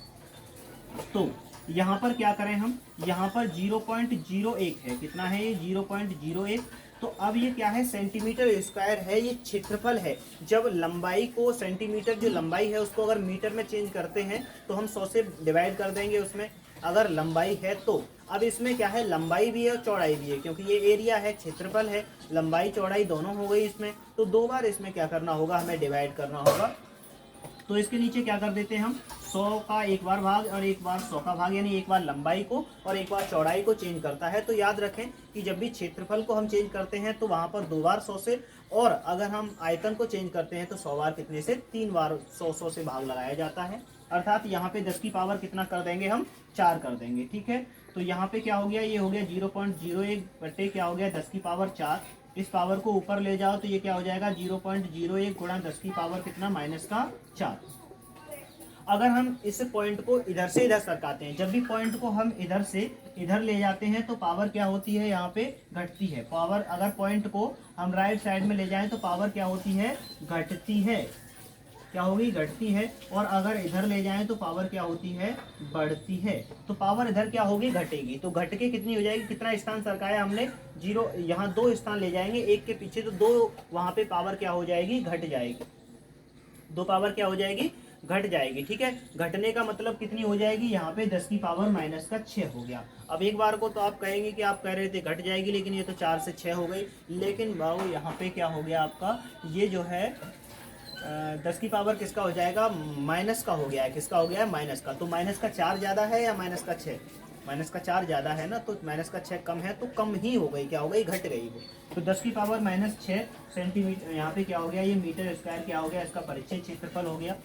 Speaker 1: तो यहाँ पर क्या करें हम, यहाँ पर 0.01 है, कितना है ये 0.01। तो अब ये क्या है सेंटीमीटर स्क्वायर है, ये क्षेत्रफल है। जब लंबाई को सेंटीमीटर जो लंबाई है उसको अगर मीटर में चेंज करते हैं तो हम 100 से डिवाइड कर देंगे उसमें, अगर लंबाई है तो। अब इसमें क्या है लंबाई भी है और चौड़ाई भी है, क्योंकि ये एरिया है, क्षेत्रफल है, लंबाई चौड़ाई दोनों हो गई इसमें। तो 2 बार इसमें क्या करना होगा, हमें डिवाइड करना होगा। तो इसके नीचे क्या कर देते हैं हम 100 का एक बार भाग और एक बार 100 का भाग, यानी एक बार लंबाई को और एक बार चौड़ाई को चेंज करता है। तो याद रखें कि जब भी क्षेत्रफल को हम चेंज करते हैं तो वहां पर 2 बार 100 से, और अगर हम आयतन को चेंज करते हैं तो 100 बार कितने से 3 बार 100 से भाग लगाया जाता है। अर्थात यहाँ पे 10 की पावर कितना कर देंगे हम 4 कर देंगे। ठीक है, तो यहाँ पे क्या हो गया, ये हो गया 0.01 बटे क्या हो गया 10 की पावर 4। इस पावर को ऊपर ले जाओ तो ये क्या हो जाएगा 0.01 गुणा 10 की पावर कितना -4। अगर हम इस पॉइंट को इधर से इधर सरकाते हैं, जब भी पॉइंट को हम इधर से इधर ले जाते हैं तो पावर क्या होती है यहाँ पे घटती है। पावर अगर पॉइंट को हम राइट साइड में ले जाएं तो पावर क्या होती है घटती है, क्या होगी घटती है। और अगर इधर ले जाएं तो पावर क्या होती है बढ़ती है। तो पावर इधर क्या होगी घटेगी। तो घट के कितनी हो जाएगी, कितना स्थान सरकाया हमने 0, यहाँ 2 स्थान ले जाएंगे एक के पीछे, तो 2 वहां पे पावर क्या हो जाएगी घट जाएगी, 2 पावर क्या हो जाएगी घट जाएगी। ठीक है, घटने का मतलब कितनी हो जाएगी, यहाँ पे 10 की पावर -6 हो गया। अब एक बार को तो आप कहेंगे कि आप कह रहे थे घट जाएगी, लेकिन ये तो 4 से 6 हो गई। लेकिन बाबू यहाँ पे क्या हो गया आपका, ये जो है 10 की पावर किसका हो जाएगा माइनस का हो गया है। किसका हो गया है माइनस का। तो -4 ज़्यादा है या -6, -4 ज़्यादा है ना, तो -6 कम है तो कम ही हो गई, क्या हो गई घट गई वो। तो 10 की पावर -6 सेंटीमीटर, यहाँ पे क्या हो गया ये मीटर स्क्वायर क्या हो गया, इसका परिच्छेद क्षेत्रफल हो गया।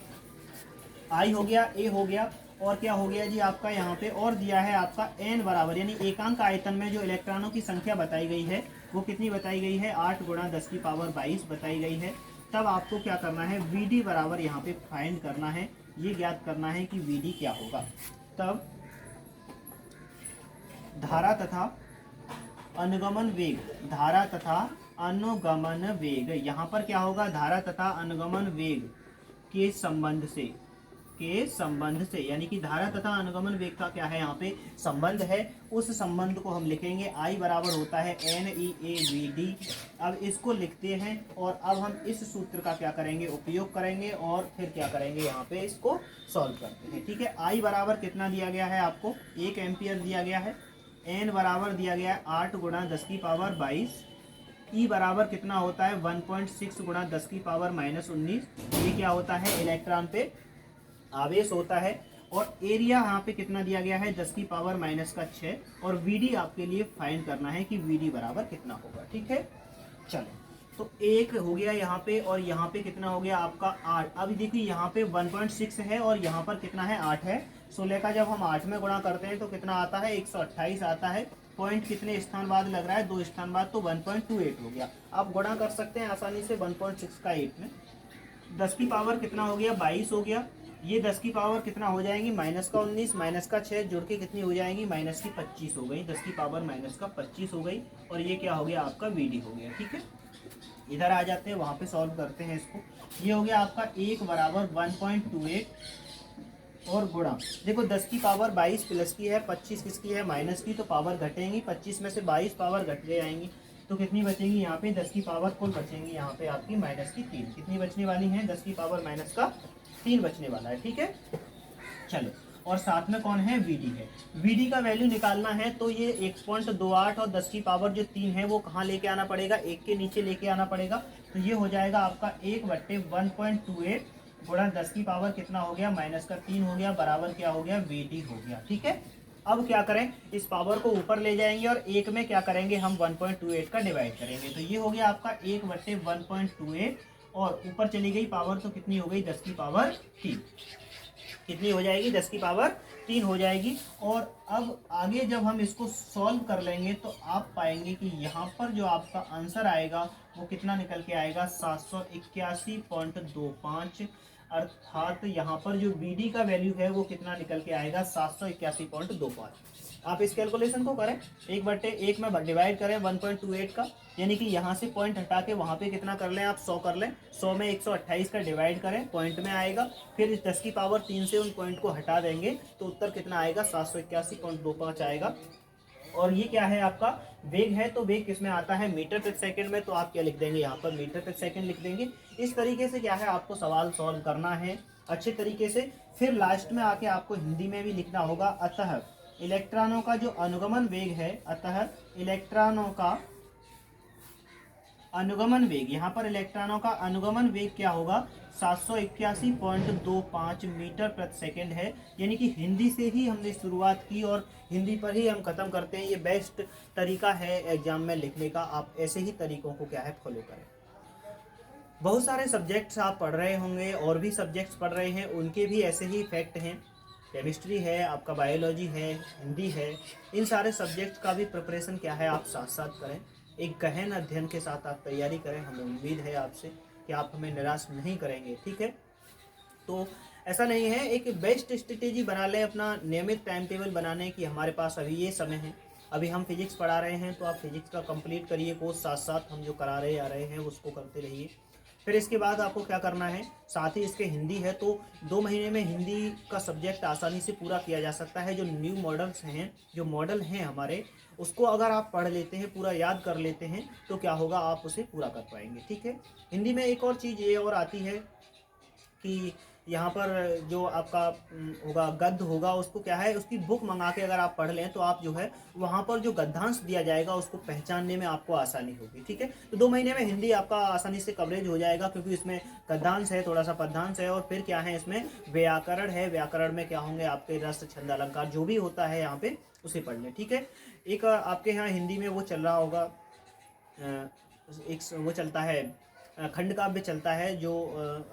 Speaker 1: आई हो गया, ए हो गया, और क्या हो गया जी आपका यहाँ पे और दिया है आपका n बराबर, यानी एकांक आयतन में जो इलेक्ट्रॉनों की संख्या बताई गई है वो कितनी बताई गई है 8 गुणा 10 की पावर 22 बताई गई है। तब आपको क्या करना है Vd बराबर यहाँ पे फाइंड करना है, ये ज्ञात करना है कि Vd क्या होगा। तब धारा तथा अनुगमन वेग, धारा तथा अनुगमन वेग, यहाँ पर क्या होगा धारा तथा अनुगमन वेग के संबंध से यानी कि धारा तथा अनुगमन वेग का क्या है यहाँ पे संबंध है। उस संबंध को हम लिखेंगे I बराबर होता है NeAVD। अब इसको लिखते हैं और अब हम इस सूत्र का क्या करेंगे उपयोग करेंगे और फिर क्या करेंगे यहाँ पे इसको सॉल्व करते हैं। ठीक है, I बराबर कितना दिया गया है आपको 1 एम्पियर दिया गया है, N बराबर दिया गया है 8 गुणा 10 की पावर 22, E बराबर कितना होता है 1.6 गुणा 10 की पावर -19। ये क्या होता है इलेक्ट्रॉन पे आवेश होता है। और एरिया यहाँ पे कितना दिया गया है 10 की पावर -6। और Vd आपके लिए फाइंड करना है कि Vd बराबर कितना होगा। ठीक है, चलो तो 1 हो गया यहाँ पे और यहाँ पे कितना हो गया आपका 8। अब देखिए यहाँ पे 1.6 है और यहाँ पर कितना है 8 है। 16 का जब हम 8 में गुणा करते हैं तो कितना आता है 128 आता है। पॉइंट कितने स्थान बाद लग रहा है 2 स्थान बाद, तो 1.28 हो गया। आप गुणा कर सकते हैं आसानी से 1.6 का 8 में। 10 की पावर कितना हो गया 22 हो गया। ये 10 की पावर कितना हो जाएंगी -19 -6 जुड़ के कितनी हो जाएंगी -25 हो गई। 10 की पावर -25 हो गई और ये क्या हो गया आपका Vd हो गया। ठीक है, इधर आ जाते हैं वहां पे सॉल्व करते हैं इसको। ये हो गया आपका 1 बराबर 1.28 और गुणा, देखो 10 की पावर 22 प्लस की है, 25 किसकी है माइनस की, तो पावर घटेंगी, 25 में से 22 पावर घट गए आएंगी, तो कितनी बचेंगी यहाँ पे 10 की पावर कुल बचेंगी यहाँ पे आपकी माइनस की 3, कितनी बचने वाली है 10 की पावर माइनस का 3 बचने वाला है। ठीक है, चलो, और साथ में कौन है VD है, VD का वैल्यू निकालना है तो ये 1.28 और 10 की पावर जो 3 है वो कहाँ लेके आना पड़ेगा, एक के नीचे लेके आना पड़ेगा, तो ये हो जाएगा आपका 1/1.28 गुणा 10 की पावर कितना हो गया माइनस का 3 हो गया, बराबर क्या हो गया VD हो गया। ठीक है, अब क्या करें, इस पावर को ऊपर ले जाएंगे और एक में क्या करेंगे हम 1.28 का डिवाइड करेंगे, तो ये हो गया आपका 1/1.28 और ऊपर चली गई पावर तो कितनी हो गई 10 की पावर 3, कितनी हो जाएगी 10 की पावर 3 हो जाएगी। और अब आगे जब हम इसको सॉल्व कर लेंगे तो आप पाएंगे कि यहाँ पर जो आपका आंसर आएगा वो कितना निकल के आएगा 781.25, अर्थात यहाँ पर जो BD का वैल्यू है वो कितना निकल के आएगा 781.25। आप इस कैलकुलेशन को करें, 1/1 में डिवाइड करें 1.28 का, यानी कि यहाँ से पॉइंट हटा के वहाँ पे कितना कर लें आप 100 कर लें, 100 में 128 का डिवाइड करें, पॉइंट में आएगा, फिर इस 10 की पावर 3 से उन पॉइंट को हटा देंगे तो उत्तर कितना आएगा 781.25 आएगा। और ये क्या है आपका वेग है, तो वेग किसमें आता है मीटर प्रति सेकंड में, तो आप क्या लिख देंगे यहाँ पर मीटर प्रति सेकंड लिख देंगे। इस तरीके से क्या है आपको सवाल सॉल्व करना है अच्छे तरीके से। फिर लास्ट में आके आपको हिंदी में भी लिखना होगा, अतः इलेक्ट्रॉनों का जो अनुगमन वेग है, अतः इलेक्ट्रॉनों का अनुगमन वेग, यहाँ पर इलेक्ट्रॉनों का अनुगमन वेग क्या होगा 781.25 मीटर प्रति सेकंड है। यानी कि हिंदी से ही हमने शुरुआत की और हिंदी पर ही हम खत्म करते हैं, ये बेस्ट तरीका है एग्जाम में लिखने का। आप ऐसे ही तरीकों को क्या है फॉलो करें। बहुत सारे सब्जेक्ट्स आप पढ़ रहे होंगे और भी सब्जेक्ट्स पढ़ रहे हैं, उनके भी ऐसे ही फैक्ट हैं, केमिस्ट्री है आपका, बायोलॉजी है, हिंदी है, इन सारे सब्जेक्ट्स का भी प्रिपरेशन क्या है आप साथ साथ करें, एक गहन अध्ययन के साथ आप तैयारी करें। हमें उम्मीद है आपसे कि आप हमें निराश नहीं करेंगे। ठीक है, तो ऐसा नहीं है, एक बेस्ट स्ट्रेटेजी बना लें अपना नियमित टाइम टेबल बनाने की। हमारे पास अभी ये समय है, अभी हम फिजिक्स पढ़ा रहे हैं तो आप फिजिक्स का कंप्लीट करिए कोर्स, साथ साथ हम जो करा रहे आ रहे हैं उसको करते रहिए। फिर इसके बाद आपको क्या करना है, साथ ही इसके हिंदी है तो 2 महीने में हिंदी का सब्जेक्ट आसानी से पूरा किया जा सकता है। जो न्यू मॉडल्स हैं, जो मॉडल हैं हमारे, उसको अगर आप पढ़ लेते हैं, पूरा याद कर लेते हैं तो क्या होगा आप उसे पूरा कर पाएंगे। ठीक है, हिंदी में एक और चीज़ ये और आती है कि यहाँ पर जो आपका होगा गद्य होगा, उसको क्या है उसकी बुक मंगा के अगर आप पढ़ लें तो आप जो है वहाँ पर जो गद्यांश दिया जाएगा उसको पहचानने में आपको आसानी होगी। ठीक है, तो 2 महीने में हिंदी आपका आसानी से कवरेज हो जाएगा, क्योंकि इसमें गद्यांश है, थोड़ा सा पद्यांश है, और फिर क्या है इसमें व्याकरण है। व्याकरण में क्या होंगे आपके रस छंद अलंकार जो भी होता है यहाँ पे उसे पढ़ लें। ठीक है, एक आपके यहाँ हिंदी में वो चल रहा होगा, एक वो चलता है खंड काव्य चलता है, जो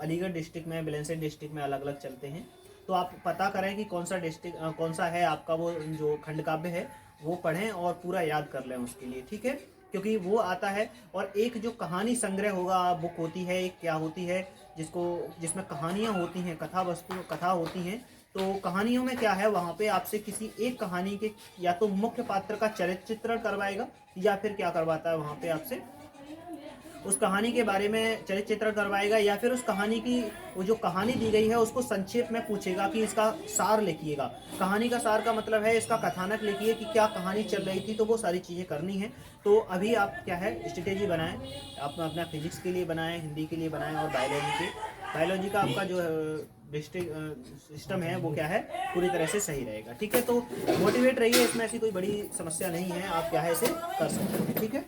Speaker 1: अलीगढ़ डिस्ट्रिक्ट में, बिलेंसर डिस्ट्रिक्ट में अलग अलग चलते हैं। तो आप पता करें कि कौन सा डिस्ट्रिक्ट कौन सा है आपका, वो जो खंड काव्य है वो पढ़ें और पूरा याद कर लें उसके लिए। ठीक है, क्योंकि वो आता है। और एक जो कहानी संग्रह होगा बुक होती है, एक क्या होती है जिसमें कहानियाँ होती हैं, कथा होती हैं। तो कहानियों में क्या है, वहाँ पे आपसे किसी एक कहानी के या तो मुख्य पात्र का चरित्र चित्रण करवाएगा, या फिर क्या करवाता है वहाँ पे आपसे उस कहानी के बारे में चरित्र चित्रण करवाएगा, या फिर उस कहानी की वो जो कहानी दी गई है उसको संक्षेप में पूछेगा कि इसका सार लिखिएगा। कहानी का सार का मतलब है इसका कथानक लिखिए कि क्या कहानी चल रही थी, तो वो सारी चीज़ें करनी है। तो अभी आप क्या है स्ट्रेटेजी बनाएं, आप अपना फिजिक्स के लिए बनाएं, हिंदी के लिए बनाएं, और बायोलॉजी का आपका जो डिस्ट्रिक्ट सिस्टम है वो क्या है पूरी तरह से सही रहेगा। ठीक है, तो मोटिवेट रहिए, इसमें ऐसी कोई बड़ी समस्या नहीं है, आप क्या है इसे कर सकते हैं। ठीक है।